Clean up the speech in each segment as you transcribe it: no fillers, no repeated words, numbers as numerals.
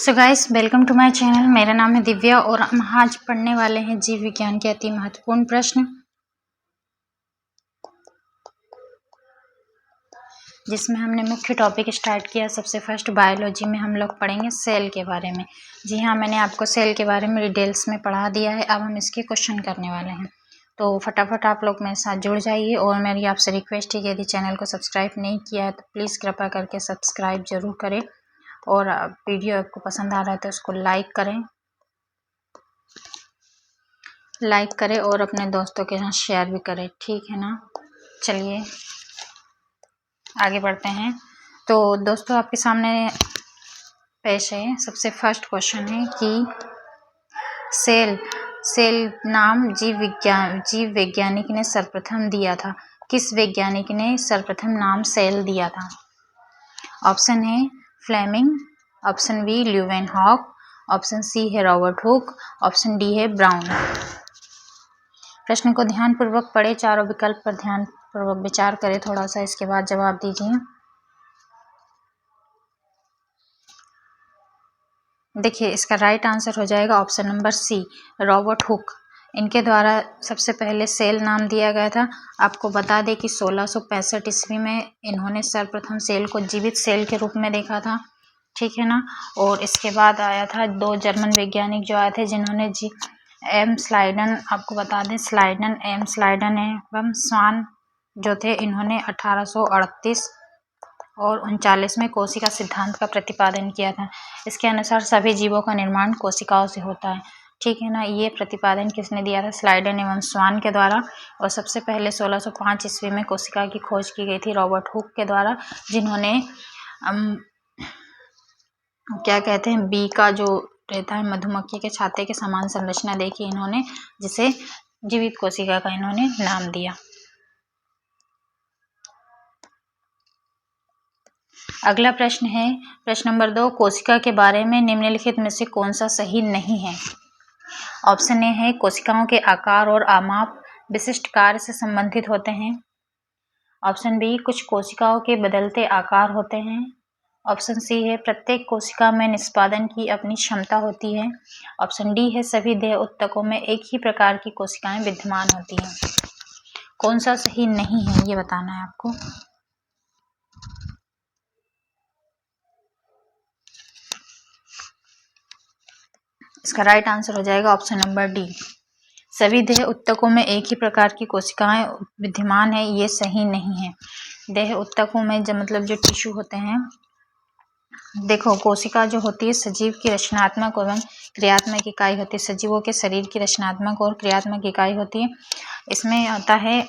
So guys, welcome to my channel. मेरा नाम है दिव्या और हम आज पढ़ने वाले हैं जीव विज्ञान के अति महत्वपूर्ण प्रश्न, जिसमें हमने मुख्य टॉपिक स्टार्ट किया। सबसे फर्स्ट बायोलॉजी में हम लोग पढ़ेंगे सेल के बारे में। जी हाँ, मैंने आपको सेल के बारे में डिटेल्स में पढ़ा दिया है। अब हम इसके क्वेश्चन करने वाले हैं, तो फटाफट आप लोग मेरे साथ जुड़ जाइए। और मेरी आपसे रिक्वेस्ट है कि यदि चैनल को सब्सक्राइब नहीं किया है तो प्लीज़ कृपया करके सब्सक्राइब जरूर करें, और वीडियो आपको पसंद आ रहा है तो उसको लाइक करें और अपने दोस्तों के साथ शेयर भी करें, ठीक है ना। चलिए आगे बढ़ते हैं। तो दोस्तों, आपके सामने पेश है सबसे फर्स्ट क्वेश्चन है कि सेल नाम जीव वैज्ञानिक ने सर्वप्रथम दिया था। किस वैज्ञानिक ने सर्वप्रथम नाम सेल दिया था? ऑप्शन है Fleming, option B Leeuwenhoek, option C है रॉबर्ट हुक, ऑप्शन डी है ब्राउन। प्रश्न को ध्यानपूर्वक पढ़े, चारों विकल्प पर ध्यानपूर्वक विचार करें थोड़ा सा, इसके बाद जवाब दीजिए। देखिए, इसका राइट आंसर हो जाएगा option number C, Robert Hooke. इनके द्वारा सबसे पहले सेल नाम दिया गया था। आपको बता दें कि 1665 ईस्वी में इन्होंने सर्वप्रथम सेल को जीवित सेल के रूप में देखा था, ठीक है ना। और इसके बाद आया था दो जर्मन वैज्ञानिक जो आए थे, जिन्होंने एम स्लाइडन, आपको बता दें एम स्लाइडन एवं स्वान जो थे, इन्होंने 1838 और 39 में कोशिका सिद्धांत का प्रतिपादन किया था। इसके अनुसार सभी जीवों का निर्माण कोशिकाओं से होता है, ठीक है ना। ये प्रतिपादन किसने दिया था? स्लाइडन एवं स्वान के द्वारा। और सबसे पहले 1605 ईस्वी में कोशिका की खोज की गई थी रॉबर्ट हुक के द्वारा, जिन्होंने क्या कहते हैं, बी का जो रहता है मधुमक्खी के छाते के समान संरचना देखी इन्होंने, जिसे जीवित कोशिका का इन्होंने नाम दिया। अगला प्रश्न है प्रश्न नंबर 2, कोशिका के बारे में निम्नलिखित में से कौन सा सही नहीं है? ऑप्शन ए है कोशिकाओं के आकार और आमाप विशिष्ट कार्य से संबंधित होते हैं। ऑप्शन बी, कुछ कोशिकाओं के बदलते आकार होते हैं। ऑप्शन सी है प्रत्येक कोशिका में निष्पादन की अपनी क्षमता होती है। ऑप्शन डी है सभी देह उत्तकों में एक ही प्रकार की कोशिकाएं विद्यमान होती हैं। कौन सा सही नहीं है ये बताना है आपको। इसका राइट आंसर हो जाएगा ऑप्शन नंबर डी, सभी देह उत्तकों में एक ही प्रकार की कोशिकाएं विद्यमान है, ये सही नहीं है। देह उत्तकों में जो मतलब जो टिश्यू होते हैं, देखो कोशिका जो होती है सजीव की रचनात्मक एवं क्रियात्मक इकाई होती है। सजीवों के शरीर की रचनात्मक और क्रियात्मक इकाई होती है। इसमें आता है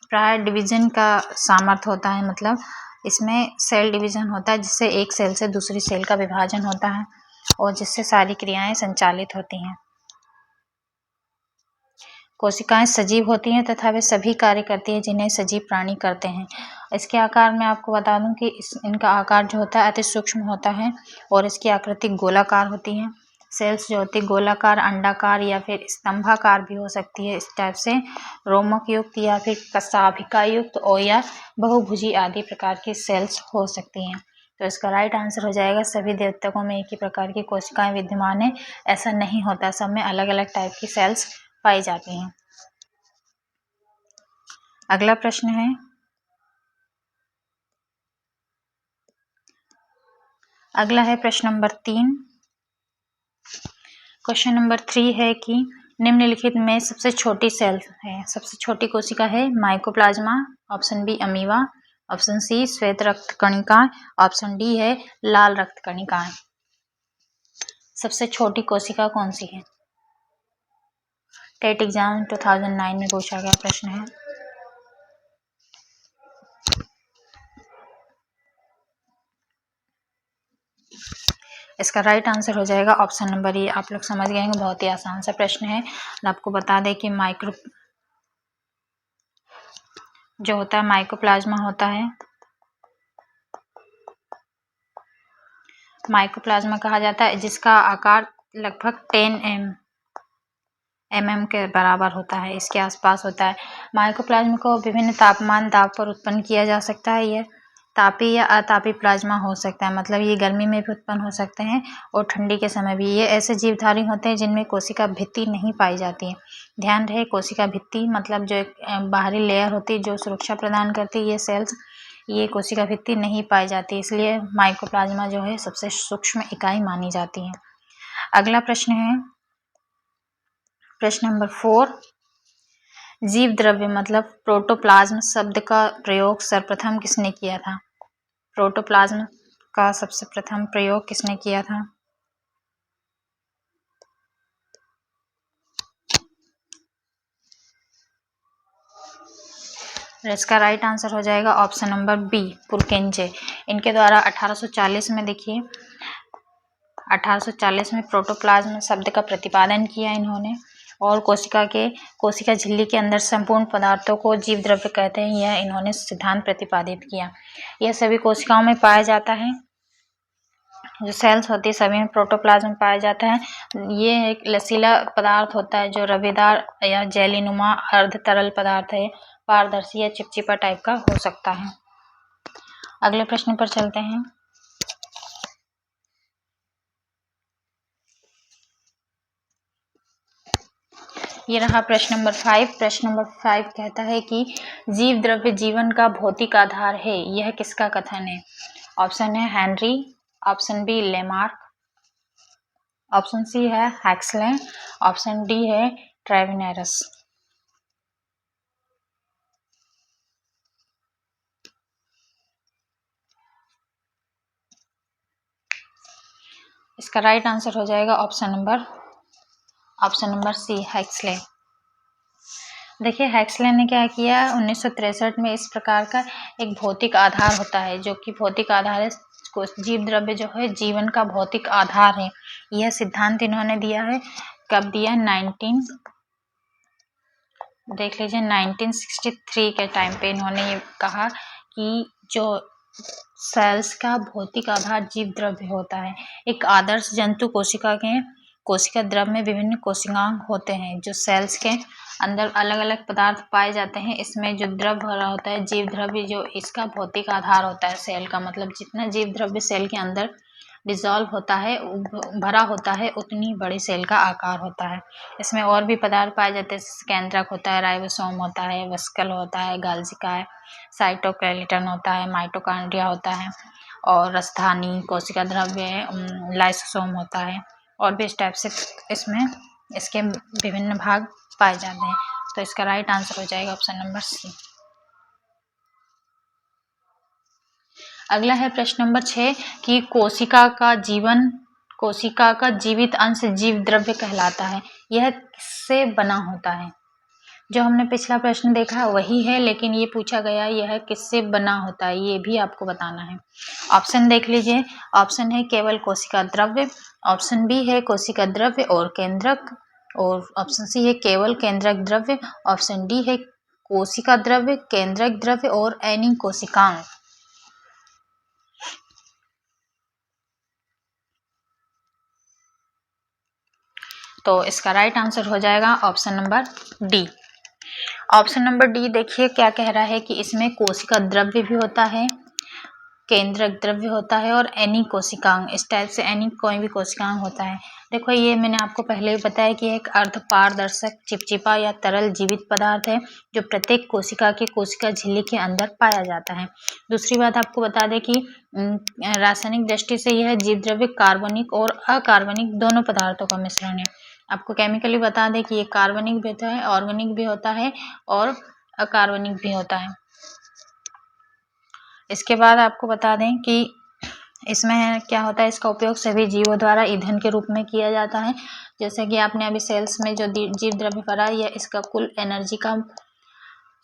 प्राय डिवीजन का सामर्थ्य होता है, मतलब इसमें सेल डिवीजन होता है, जिससे एक सेल से दूसरी सेल का विभाजन होता है और जिससे सारी क्रियाएं संचालित होती हैं। कोशिकाएं सजीव होती हैं तथा वे सभी कार्य करती हैं जिन्हें सजीव प्राणी करते हैं। इसके आकार में आपको बता दूं कि इनका आकार जो होता है अति सूक्ष्म होता है और इसकी आकृति गोलाकार होती है। सेल्स जो होती है गोलाकार, अंडाकार या फिर स्तंभाकार भी हो सकती है। इस टाइप से रोमक युक्त या फिर कशाभिका युक्त और या बहुभुजी आदि प्रकार की सेल्स हो सकती हैं। तो इसका राइट आंसर हो जाएगा सभी देवतकों में एक ही प्रकार की कोशिकाएं विद्यमान है, ऐसा नहीं होता, सब में अलग अलग टाइप की सेल्स पाई जाती हैं। अगला प्रश्न है प्रश्न नंबर 3। क्वेश्चन नंबर 3 है कि निम्नलिखित में सबसे छोटी सेल है, सबसे छोटी कोशिका है mycoplasma. Option B amoeba, option C श्वेत रक्त कणिका, ऑप्शन डी है लाल रक्त कणिकाएं। सबसे छोटी कोशिका कौन सी है? टेट एग्जाम 2009 में पूछा गया प्रश्न है। इसका राइट आंसर हो जाएगा ऑप्शन नंबर ए। आप लोग समझ गए होंगे, बहुत ही आसान सा प्रश्न है। आपको बता दें कि जो होता है माइकोप्लाज्मा होता है, माइकोप्लाज्मा कहा जाता है, जिसका आकार लगभग 10 mm के बराबर होता है, इसके आसपास होता है। माइकोप्लाज्मा को विभिन्न तापमान दाब पर उत्पन्न किया जा सकता है। यह तापी या अतापी प्लाज्मा हो सकता है, मतलब ये गर्मी में भी उत्पन्न हो सकते हैं और ठंडी के समय भी। ये ऐसे जीवधारी होते हैं जिनमें कोशिका भित्ति नहीं पाई जाती है। ध्यान रहे, कोशिका भित्ति मतलब जो एक बाहरी लेयर होती है जो सुरक्षा प्रदान करती है ये सेल्स, ये कोशिका भित्ति नहीं पाई जाती, इसलिए माइकोप्लाज्मा जो है सबसे सूक्ष्म इकाई मानी जाती है। अगला प्रश्न है प्रश्न नंबर 4। जीव द्रव्य मतलब प्रोटोप्लाज्म शब्द का प्रयोग सर्वप्रथम किसने किया था? प्रोटोप्लाज्म का सबसे प्रथम प्रयोग किसने किया था? इसका राइट आंसर हो जाएगा ऑप्शन नंबर बी, पुरकेंजे। इनके द्वारा 1840 में, देखिए 1840 में प्रोटोप्लाज्म शब्द का प्रतिपादन किया इन्होंने, और कोशिका झिल्ली के अंदर संपूर्ण पदार्थों को जीव द्रव्य कहते हैं, यह इन्होंने सिद्धांत प्रतिपादित किया। यह सभी कोशिकाओं में पाया जाता है, जो सेल्स होती है सभी में प्रोटोप्लाज्म पाया जाता है। ये एक लचीला पदार्थ होता है जो रवेदार या जेलीनुमा अर्ध तरल पदार्थ है, पारदर्शी या चिपचिपा टाइप का हो सकता है। अगले प्रश्न पर चलते हैं। ये रहा प्रश्न नंबर 5। प्रश्न नंबर 5 कहता है कि जीव द्रव्य जीवन का भौतिक आधार है, यह किसका कथन है? ऑप्शन है Henry, option B Lamarck, option C है हैक्सले, ऑप्शन डी है ट्रेविनेरस। इसका राइट आंसर हो जाएगा ऑप्शन नंबर सी, हैक्सले। देखिए हैक्सले ने क्या किया, 1963 में इस प्रकार का एक भौतिक आधार होता है, जो कि भौतिक आधार है, जीव द्रव्य जो है जीवन का भौतिक आधार है, यह सिद्धांत इन्होंने दिया है। कब दिया? 1963 के टाइम पे इन्होंने ये कहा कि जो सेल्स का भौतिक आधार जीव द्रव्य होता है। एक आदर्श जंतु कोशिका द्रव्य में विभिन्न कोशिकांग होते हैं, जो सेल्स के अंदर अलग अलग पदार्थ पाए जाते हैं। इसमें जो द्रव्य भरा होता है जीव द्रव्य, जो इसका भौतिक आधार होता है सेल का, मतलब जितना जीव द्रव्य सेल के अंदर डिसॉल्व होता है, भरा होता है, उतनी बड़ी सेल का आकार होता है। इसमें और भी पदार्थ पाए जाते हैं, केंद्रक होता है, राइबोसोम होता है, वेसिकल होता है, गाल्जिका है, साइटोस्केलेटन होता है, माइटोकॉन्ड्रिया होता है, और राजधानी कोशिका द्रव्य लाइसोसोम होता है, और भी इस टाइप से इसमें इसके विभिन्न भाग पाए जाते हैं। तो इसका राइट आंसर हो जाएगा ऑप्शन नंबर सी। अगला है प्रश्न नंबर 6 कि कोशिका का जीवित अंश जीव द्रव्य कहलाता है, यह किससे बना होता है? जो हमने पिछला प्रश्न देखा वही है, लेकिन ये पूछा गया यह किससे बना होता है, ये भी आपको बताना है। ऑप्शन देख लीजिए। ऑप्शन है केवल कोशिका द्रव्य, ऑप्शन बी है कोशिका द्रव्य और केंद्रक, और ऑप्शन सी है केवल केंद्रक द्रव्य, ऑप्शन डी है कोशिका द्रव्य, केंद्रक द्रव्य और एनी कोशिकांग। तो इसका राइट आंसर हो जाएगा option number D. Option number D देखिए क्या कह रहा है कि इसमें कोशिका द्रव्य भी होता है, केंद्रक द्रव्य होता है और एनी कोशिकांग, इस टाइप से एनी कोई भी कोशिकांग होता है। देखो ये मैंने आपको पहले ही बताया कि एक अर्ध पारदर्शक चिपचिपा या तरल जीवित पदार्थ है, जो प्रत्येक कोशिका की कोशिका झिल्ली के अंदर पाया जाता है। दूसरी बात आपको बता दें कि रासायनिक दृष्टि से यह जीव द्रव्य कार्बनिक और अकार्बनिक दोनों पदार्थों का मिश्रण है। आपको केमिकली बता दें कि ये कार्बनिक भी होता है, ऑर्गेनिक भी होता है और अकार्बनिक भी होता है। इसके बाद आपको बता दें कि इसमें क्या होता है, इसका उपयोग सभी जीवों द्वारा ईंधन के रूप में किया जाता है। जैसे कि आपने अभी सेल्स में जो जीव द्रव्य पढ़ा, यह इसका कुल एनर्जी का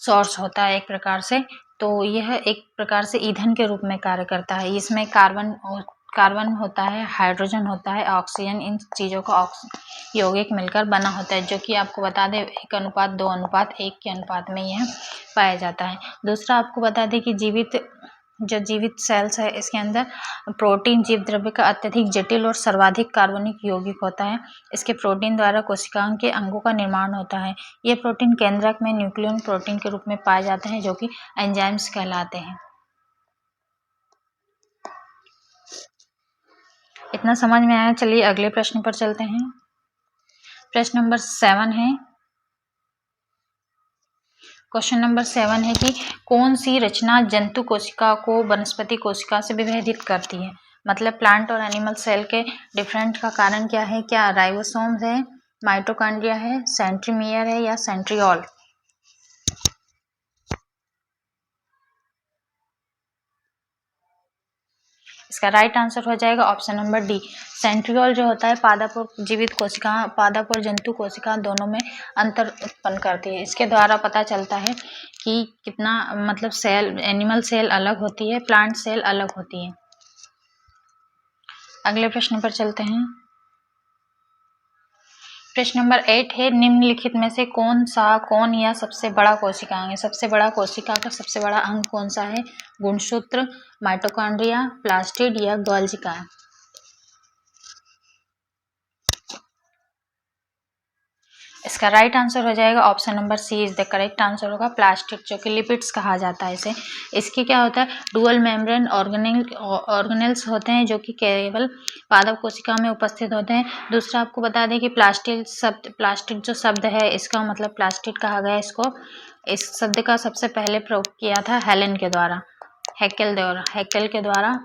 सोर्स होता है एक प्रकार से, तो यह एक प्रकार से ईंधन के रूप में कार्य करता है। इसमें कार्बन होता है, हाइड्रोजन होता है, ऑक्सीजन, इन चीज़ों का यौगिक मिलकर बना होता है, जो कि आपको बता दें 1:2:1 के अनुपात में यह पाया जाता है। दूसरा आपको बता दें कि जीवित सेल्स है, इसके अंदर प्रोटीन जीव द्रव्य का अत्यधिक जटिल और सर्वाधिक कार्बनिक यौगिक होता है। इसके प्रोटीन द्वारा कोशिकाओं के अंगों का निर्माण होता है। ये प्रोटीन केंद्रक में न्यूक्लियन प्रोटीन के रूप में पाए जाते हैं, जो कि एंजाइम्स कहलाते हैं। इतना समझ में आया। चलिए अगले प्रश्न पर चलते हैं। प्रश्न नंबर 7 है। क्वेश्चन नंबर 7 है कि कौन सी रचना जंतु कोशिका को वनस्पति कोशिका से विभेदित करती है। मतलब प्लांट और एनिमल सेल के डिफरेंट का कारण क्या है? क्या राइबोसोम्स है, माइटोकॉन्ड्रिया है, सेंट्रीमियर है या सेंट्रियोल? इसका राइट आंसर हो जाएगा ऑप्शन नंबर डी, सेंट्रियोल जो होता है पादप और जीवित कोशिका, पादप और जंतु कोशिका दोनों में अंतर उत्पन्न करती है। इसके द्वारा पता चलता है कि कितना मतलब सेल, एनिमल सेल अलग होती है, प्लांट सेल अलग होती है। अगले प्रश्न पर चलते हैं। प्रश्न नंबर 8 है, निम्नलिखित में से कौन या सबसे बड़ा कोशिका अंग है? सबसे बड़ा कोशिका का सबसे बड़ा अंग कौन सा है? गुणसूत्र, माइटोकॉन्ड्रिया, प्लास्टिड या गोल्गी का? इसका राइट आंसर हो जाएगा option number C is the correct answer होगा, प्लास्टिड, जो कि लिपिड्स कहा जाता है इसे। इसके क्या होता है? डुअल मेम्ब्रेन ऑर्गेनेल्स होते हैं जो कि केवल पादप कोशिका में उपस्थित होते हैं। दूसरा आपको बता दें कि प्लास्टिड जो शब्द है इसका मतलब प्लास्टिड कहा गया इसको। इस शब्द का सबसे पहले प्रयोग किया था हेलेन के द्वारा, हैकेल के द्वारा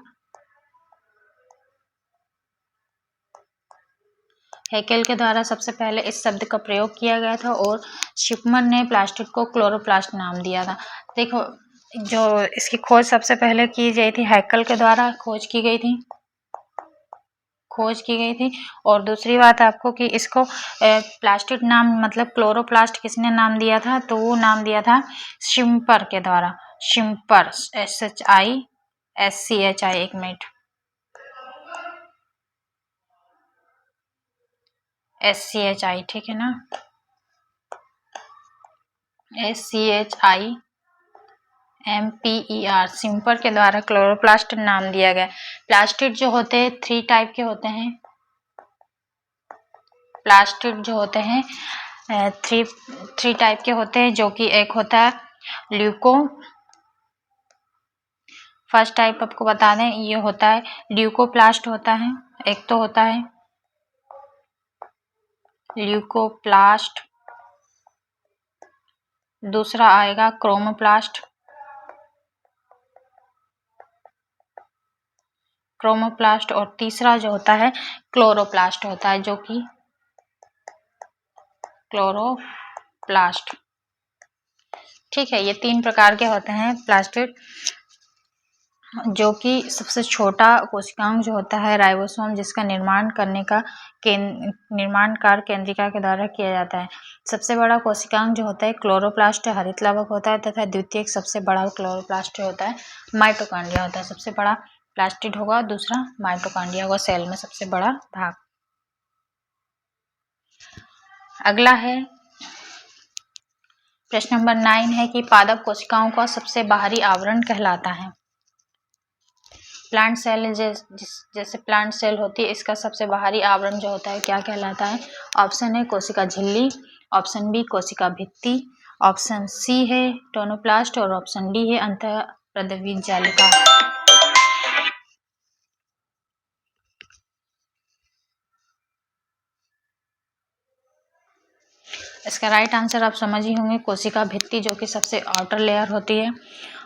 हैकेल के द्वारा सबसे पहले इस शब्द का प्रयोग किया गया था और शिपमन ने प्लास्टिड को क्लोरोप्लास्ट नाम दिया था। देखो, जो इसकी खोज सबसे पहले की गई थी हैकेल के द्वारा खोज की गई थी। और दूसरी बात आपको कि इसको प्लास्टिड नाम मतलब क्लोरोप्लास्ट किसने नाम दिया था? तो वो नाम दिया था शिम्पर के द्वारा। शिम्पर, SHIMPSCHI, एक मिनट, SCHI, ठीक है ना, SCHIMPER, सिम्पर के द्वारा क्लोरोप्लास्ट नाम दिया गया। प्लास्टिड जो होते हैं 3 टाइप के होते हैं। प्लास्टिड जो होते हैं 3 टाइप के होते हैं, जो कि एक होता है फर्स्ट टाइप आपको बता दें, ये होता है ल्यूकोप्लास्ट होता है, एक तो होता है ल्यूकोप्लास्ट, दूसरा आएगा क्रोमोप्लास्ट, और तीसरा जो होता है क्लोरोप्लास्ट होता है, जो कि क्लोरोप्लास्ट। ठीक है, ये 3 प्रकार के होते हैं प्लास्टिड, जो कि सबसे छोटा कोशिकांग जो होता है राइबोसोम, जिसका निर्माण कार्य केंद्रिका के द्वारा किया जाता है। सबसे बड़ा कोशिकांग जो होता है क्लोरोप्लास्ट हरित लवक होता है, तथा द्वितीय सबसे बड़ा क्लोरोप्लास्ट होता है माइटोकॉन्ड्रिया होता है। सबसे बड़ा प्लास्टिड होगा, दूसरा माइटोकॉन्ड्रिया होगा, सेल में सबसे बड़ा भाग। अगला है प्रश्न नंबर 9 है कि पादप कोशिकाओं का सबसे बाहरी आवरण कहलाता है। प्लांट सेल जैसे प्लांट सेल होती है, इसका सबसे बाहरी आवरण जो होता है क्या कहलाता है? ऑप्शन है कोशिका झिल्ली, ऑप्शन बी कोशिका भित्ति, ऑप्शन सी है टोनोप्लास्ट और ऑप्शन डी है अंतःप्रद्रवी जालिका। इसका राइट आंसर आप समझ ही होंगे, कोशिका भित्ति, जो कि सबसे आउटर लेयर होती है।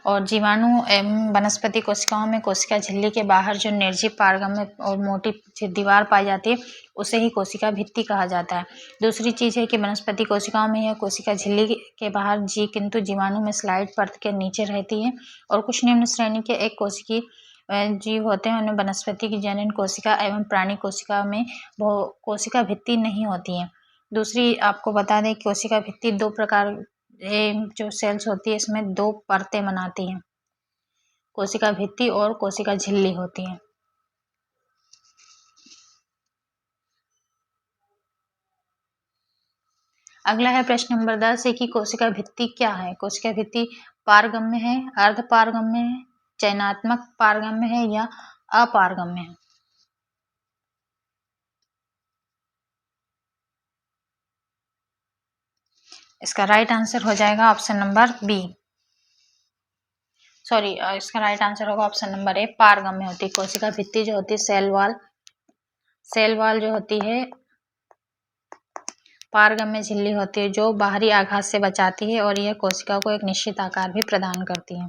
और जीवाणु एवं वनस्पति कोशिकाओं में कोशिका झिल्ली के बाहर जो निर्जीव पारगम्य और मोटी दीवार पाई जाती है उसे ही कोशिका भित्ति कहा जाता है। दूसरी चीज़ है कि वनस्पति कोशिकाओं में यह कोशिका झिल्ली के बाहर किंतु जीवाणु में स्लाइड परत के नीचे रहती है। और कुछ निम्न श्रेणी के एक कोशिकी जीव होते हैं, उनमें वनस्पति की जनन कोशिका एवं प्राणी कोशिका में कोशिका भित्ति नहीं होती है। दूसरी आपको बता दें कोशिका भित्ति 2 प्रकार जो सेल्स होती है इसमें 2 परतें बनाती हैं, कोशिका भित्ति और कोशिका झिल्ली होती है। अगला है प्रश्न नंबर 10 है कि कोशिका भित्ति क्या है? कोशिका भित्ति पारगम्य है, अर्ध पारगम्य है, चयनात्मक पारगम्य है या अपारगम्य है? इसका राइट आंसर हो जाएगा ऑप्शन नंबर बी, इसका राइट आंसर होगा ऑप्शन नंबर ए, पारगम्य होती है। कोशिका भित्ति जो होती है सेल वॉल सेल वॉल जो होती है पारगम्य झिल्ली होती है जो बाहरी आघात से बचाती है और यह कोशिका को एक निश्चित आकार भी प्रदान करती है।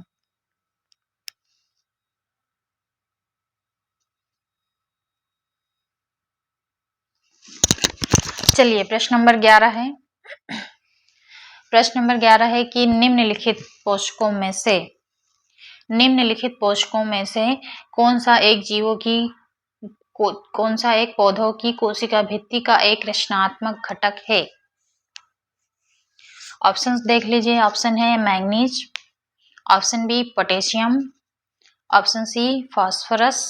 चलिए प्रश्न नंबर 11 है। प्रश्न नंबर 11 है कि निम्नलिखित पोषकों में से कौन सा एक पौधों की कोशिका भित्ति का एक रचनात्मक घटक है। ऑप्शंस देख लीजिए। ऑप्शन है manganese, option B potassium, option C phosphorus,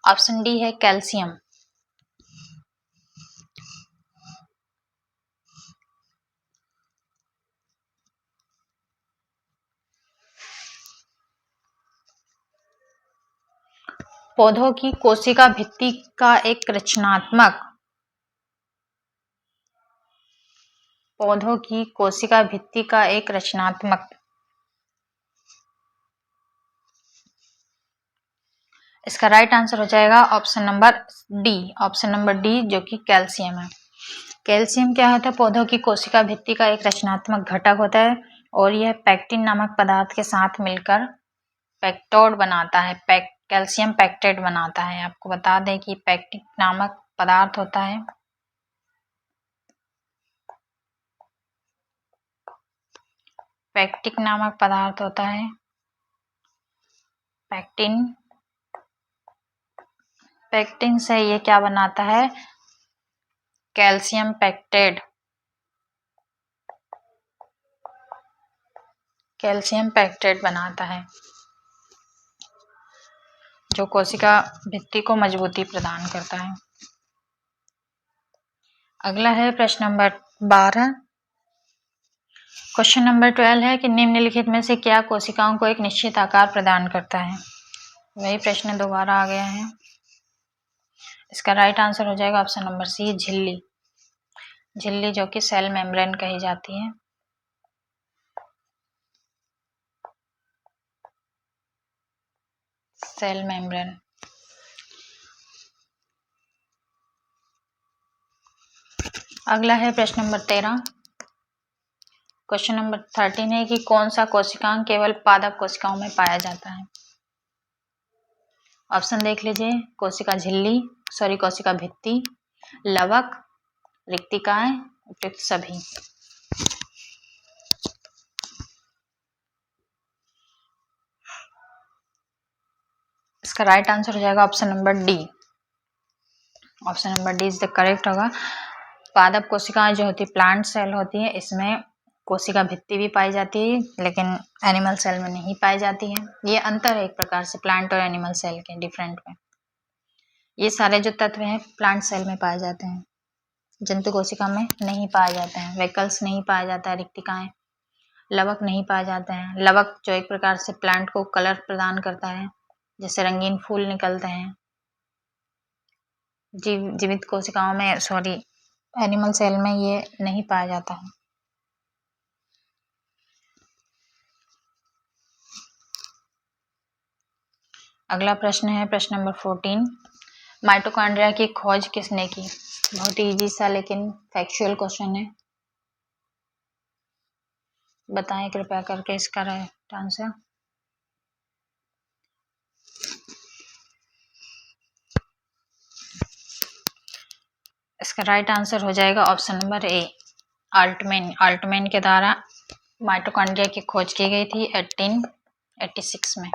option D है कैल्शियम। पौधों की कोशिका भित्ति का एक रचनात्मक इसका राइट आंसर हो जाएगा ऑप्शन नंबर डी जो कि कैल्शियम है। कैल्शियम क्या होता है? पौधों की कोशिका भित्ति का एक रचनात्मक घटक होता है और यह पैक्टिन नामक पदार्थ के साथ मिलकर पेक्टोड बनाता है। कैल्शियम पैक्टेट बनाता है। आपको बता दें कि पैक्टिन नामक पदार्थ होता है। पैक्टिन से ये क्या बनाता है? कैल्शियम पैक्टेट बनाता है जो कोशिका भित्ति को मजबूती प्रदान करता है। अगला है प्रश्न नंबर 12। क्वेश्चन नंबर 12 है कि निम्नलिखित में से क्या कोशिकाओं को एक निश्चित आकार प्रदान करता है। वही प्रश्न दोबारा आ गया है। इसका राइट आंसर हो जाएगा ऑप्शन नंबर सी झिल्ली जो कि सेल मेम्ब्रेन कही जाती है। Cell membrane. अगला है प्रश्न नंबर 13। क्वेश्चन नंबर 13 है कि कौन सा कोशिकांग केवल पादप कोशिकाओं में पाया जाता है। ऑप्शन देख लीजिए। कोशिका भित्ति, लवक, रिक्तिकाएं, उपयुक्त सभी। इसका राइट आंसर हो जाएगा option number D is the correct होगा। पादप कोशिकाएं जो होती है प्लांट सेल होती है, इसमें कोशिका भित्ति भी पाई जाती है लेकिन एनिमल सेल में नहीं पाई जाती है। ये अंतर है एक प्रकार से प्लांट और एनिमल सेल के डिफरेंट में। ये सारे जो तत्व हैं प्लांट सेल में पाए जाते हैं, जंतु कोशिका में नहीं पाए जाते हैं। वेकल्स नहीं पाया जाता है, रिक्तिकाएं, लवक नहीं पाए जाते हैं। लवक जो एक प्रकार से प्लांट को कलर प्रदान करता है, जैसे रंगीन फूल निकलते हैं। जीवित कोशिकाओं में एनिमल सेल में ये नहीं पाया जाता है। अगला प्रश्न है प्रश्न नंबर 14। माइटोकॉन्ड्रिया की खोज किसने की। बहुत ही इजी सा लेकिन फैक्चुअल क्वेश्चन है। बताएं कृपया करके इसका राइट आंसर। इसका राइट आंसर हो जाएगा ऑप्शन नंबर ए आल्टमैन के द्वारा माइटोकॉन्ड्रिया की खोज की गई थी 1886 में।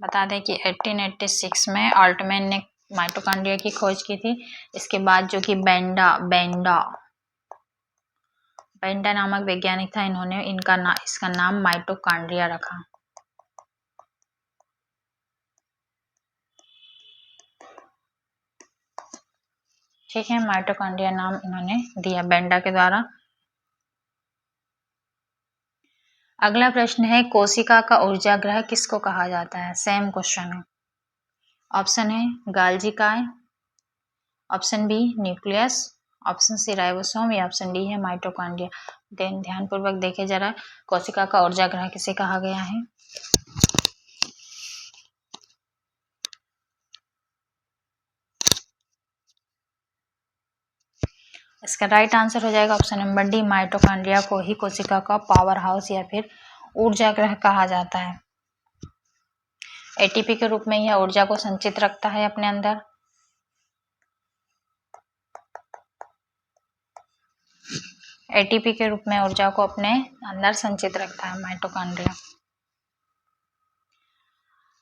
बता दें कि 1886 में आल्टमैन ने माइटोकॉन्ड्रिया की खोज की थी। इसके बाद जो कि बेंडा नामक वैज्ञानिक था, इन्होंने इसका नाम माइटोकॉन्ड्रिया रखा। ठीक है, माइटोकॉन्ड्रिया नाम इन्होंने दिया बेंडा के द्वारा। अगला प्रश्न है कोशिका का ऊर्जागृह किसको कहा जाता है। सेम क्वेश्चन है। ऑप्शन है गाल्जी काय, option B nucleus, option C ribosome या ऑप्शन डी है माइटोकॉन्ड्रिया। ध्यानपूर्वक देखे जरा, कोशिका का ऊर्जागृह किसे कहा गया है। इसका राइट आंसर हो जाएगा ऑप्शन नंबर डी, माइटोकॉन्ड्रिया को ही कोशिका का पावर हाउस या फिर ऊर्जा गृह कहा जाता है। एटीपी के रूप में यह ऊर्जा को संचित रखता है अपने अंदर। एटीपी के रूप में ऊर्जा को अपने अंदर संचित रखता है माइटोकॉन्ड्रिया।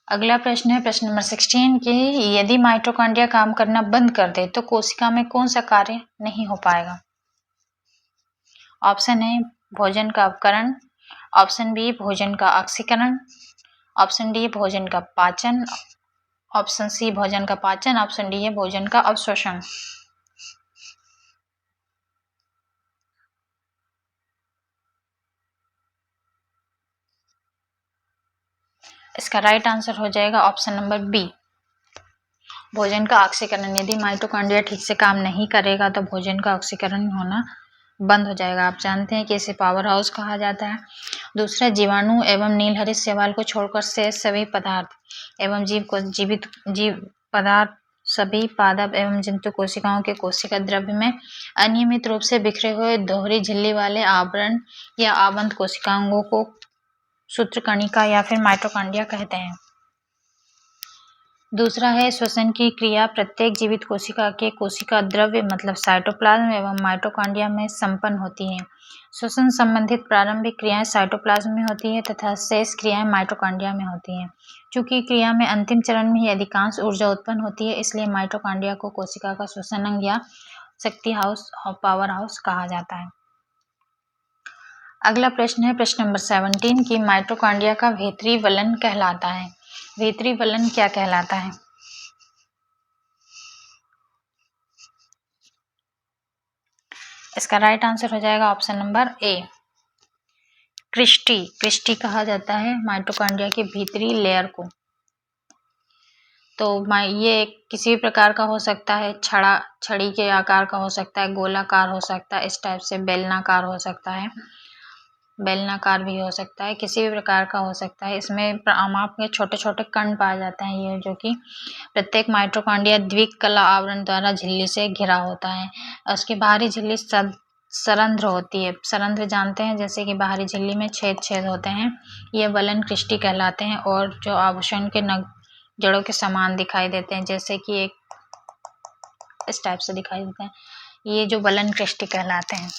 अगला प्रश्न है प्रश्न नंबर 16 कि यदि माइटोकॉन्ड्रिया काम करना बंद कर दे तो कोशिका में कौन सा कार्य नहीं हो पाएगा। ऑप्शन है भोजन का अपकरण, ऑप्शन बी भोजन का ऑक्सीकरण, ऑप्शन डी भोजन का पाचन, ऑप्शन सी भोजन का पाचन, ऑप्शन डी है भोजन का अवशोषण। इसका राइट आंसर हो जाएगा ऑप्शन नंबर बी, भोजन का ऑक्सीकरण। यदि माइटोकॉन्ड्रिया ठीक से काम नहीं करेगा तो भोजन का ऑक्सीकरण होना बंद हो जाएगा। आप जानते हैं कि इसे पावर हाउस कहा जाता है। दूसरा, जीवाणु एवं नीलहरित शैवाल को छोड़कर शेष सभी पदार्थ एवं जीव पदार्थ सभी पादप एवं जंतु कोशिकाओं के कोशिका द्रव्य में अनियमित रूप से बिखरे हुए दोहरी झिल्ली वाले आवरण या आवंत कोशिकाओं को सूत्रकणिका या फिर माइटोकॉन्ड्रिया कहते हैं। दूसरा है श्वसन की क्रिया प्रत्येक जीवित कोशिका के कोशिका द्रव्य मतलब साइटोप्लाज्म एवं माइटोकॉन्ड्रिया में संपन्न होती हैं। श्वसन संबंधित प्रारंभिक क्रियाएं साइटोप्लाज्म में होती है तथा शेष क्रियाएं माइटोकॉन्ड्रिया में होती हैं। चूंकि क्रिया में अंतिम चरण में ही अधिकांश ऊर्जा उत्पन्न होती है, इसलिए माइटोकॉन्ड्रिया को कोशिका का श्वसन अंग या शक्ति हाउस और पावर हाउस कहा जाता है। अगला प्रश्न है प्रश्न नंबर 17 कि माइटोकॉन्ड्रिया का भीतरी वलन कहलाता है। भीतरी वलन क्या कहलाता है। इसका राइट आंसर हो जाएगा option number A, cristae. Cristae कहा जाता है माइटोकॉन्ड्रिया के भीतरी लेयर को। तो ये किसी भी प्रकार का हो सकता है, छड़ी के आकार का हो सकता है, गोलाकार हो सकता है, इस टाइप से बेलनाकार हो सकता है, बेलनाकार भी हो सकता है, किसी भी प्रकार का हो सकता है। इसमें आपके छोटे छोटे कण पाए जाते हैं ये, जो कि प्रत्येक माइटोकॉन्ड्रिया द्विकला आवरण द्वारा झिल्ली से घिरा होता है। उसकी बाहरी झिल्ली सरंध्र होती है। सरंध्र जानते हैं, जैसे कि बाहरी झिल्ली में छेद होते हैं, ये वलन क्रिस्टी कहलाते हैं। और जो आभूषण के नग जड़ों के समान दिखाई देते हैं, जैसे कि एक इस टाइप से दिखाई देते हैं, ये जो वलन क्रिस्टी कहलाते हैं।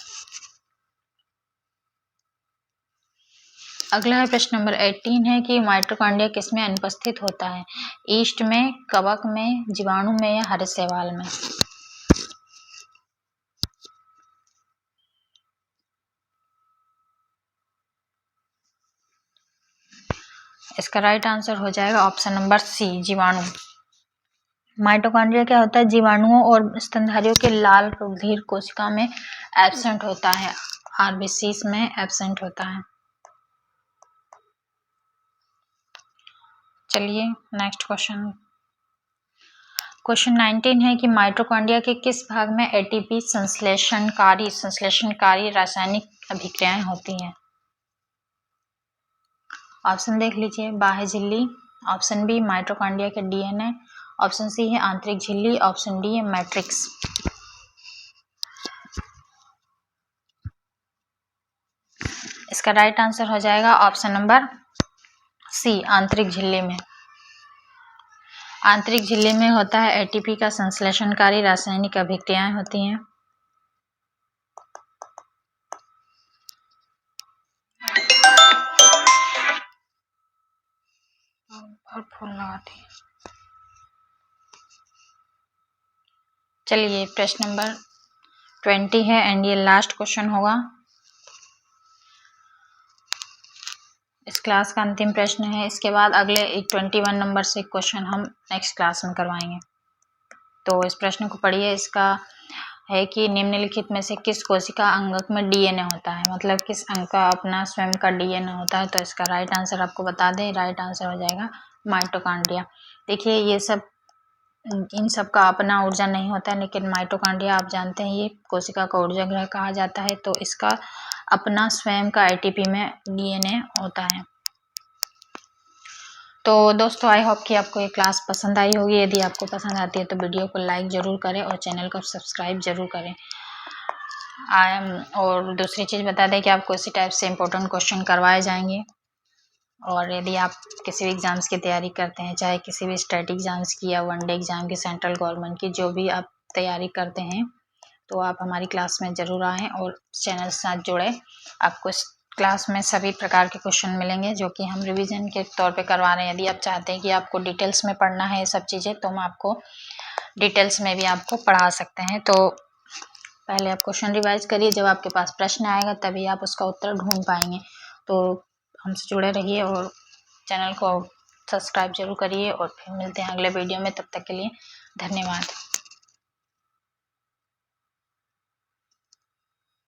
अगला है प्रश्न नंबर 18 है कि माइटोकॉन्ड्रिया किसमें अनुपस्थित होता है। ईस्ट में, कवक में, जीवाणु में या हरित शैवाल में। इसका राइट आंसर हो जाएगा ऑप्शन नंबर सी, जीवाणु। माइटोकॉन्ड्रिया क्या होता है, जीवाणुओं और स्तनधारियों के लाल रुधिर कोशिका में एब्सेंट होता है, आरबीसीज में एब्सेंट होता है। चलिए नेक्स्ट क्वेश्चन। क्वेश्चन 19 है कि माइटोकॉन्ड्रिया के किस भाग में एटीपी संश्लेषणकारी रासायनिक अभिक्रियाएं होती हैं। ऑप्शन देख लीजिए, बाह्य झिल्ली, ऑप्शन बी माइटोकॉन्ड्रिया के डीएनए, ऑप्शन सी है आंतरिक झिल्ली, ऑप्शन डी है मैट्रिक्स। इसका राइट आंसर हो जाएगा ऑप्शन नंबर सी, आंतरिक झिल्ली में। आंतरिक झिल्ली में होता है एटीपी का संश्लेषणकारी रासायनिक अभिक्रियाएं होती हैं। फूल लगाती है। चलिए प्रश्न नंबर 20 है एंड ये लास्ट क्वेश्चन होगा। इस क्लास का अंतिम प्रश्न है। इसके बाद अगले 21 नंबर से क्वेश्चन हम नेक्स्ट क्लास में करवाएंगे। तो इस प्रश्न को पढ़िए। इसका है कि निम्नलिखित में से किस कोशिका अंगक में डीएनए होता है, मतलब किस अंग का अपना स्वयं का डीएनए होता है। तो इसका राइट आंसर आपको बता दें, राइट आंसर हो जाएगा माइटोकॉन्ड्रिया। देखिए ये सब, इन सब का अपना ऊर्जा नहीं होता है, लेकिन माइटोकॉन्ड्रिया आप जानते हैं ये कोशिका का ऊर्जा गृह कहा जाता है। तो इसका अपना स्वयं का एटीपी में डीएनए होता है। तो दोस्तों आई होप कि आपको ये क्लास पसंद आई होगी। यदि आपको पसंद आती है तो वीडियो को लाइक ज़रूर करें और चैनल को सब्सक्राइब ज़रूर करें। और दूसरी चीज़ बता दें कि आपको इसी टाइप से इम्पोर्टेंट क्वेश्चन करवाए जाएंगे। और यदि आप किसी भी एग्ज़ाम्स की तैयारी करते हैं, चाहे किसी भी स्टेट एग्ज़ाम्स की या वनडे एग्ज़ाम की, सेंट्रल गवर्नमेंट की, जो भी आप तैयारी करते हैं, तो आप हमारी क्लास में ज़रूर आएँ और चैनल के साथ जुड़े। आपको इस क्लास में सभी प्रकार के क्वेश्चन मिलेंगे जो कि हम रिवीजन के तौर पे करवा रहे हैं। यदि आप चाहते हैं कि आपको डिटेल्स में पढ़ना है ये सब चीज़ें, तो हम आपको डिटेल्स में भी आपको पढ़ा सकते हैं। तो पहले आप क्वेश्चन रिवाइज करिए, जब आपके पास प्रश्न आएगा तभी आप उसका उत्तर ढूंढ पाएंगे। तो हमसे जुड़े रहिए और चैनल को सब्सक्राइब जरूर करिए और फिर मिलते हैं अगले वीडियो में। तब तक के लिए धन्यवाद।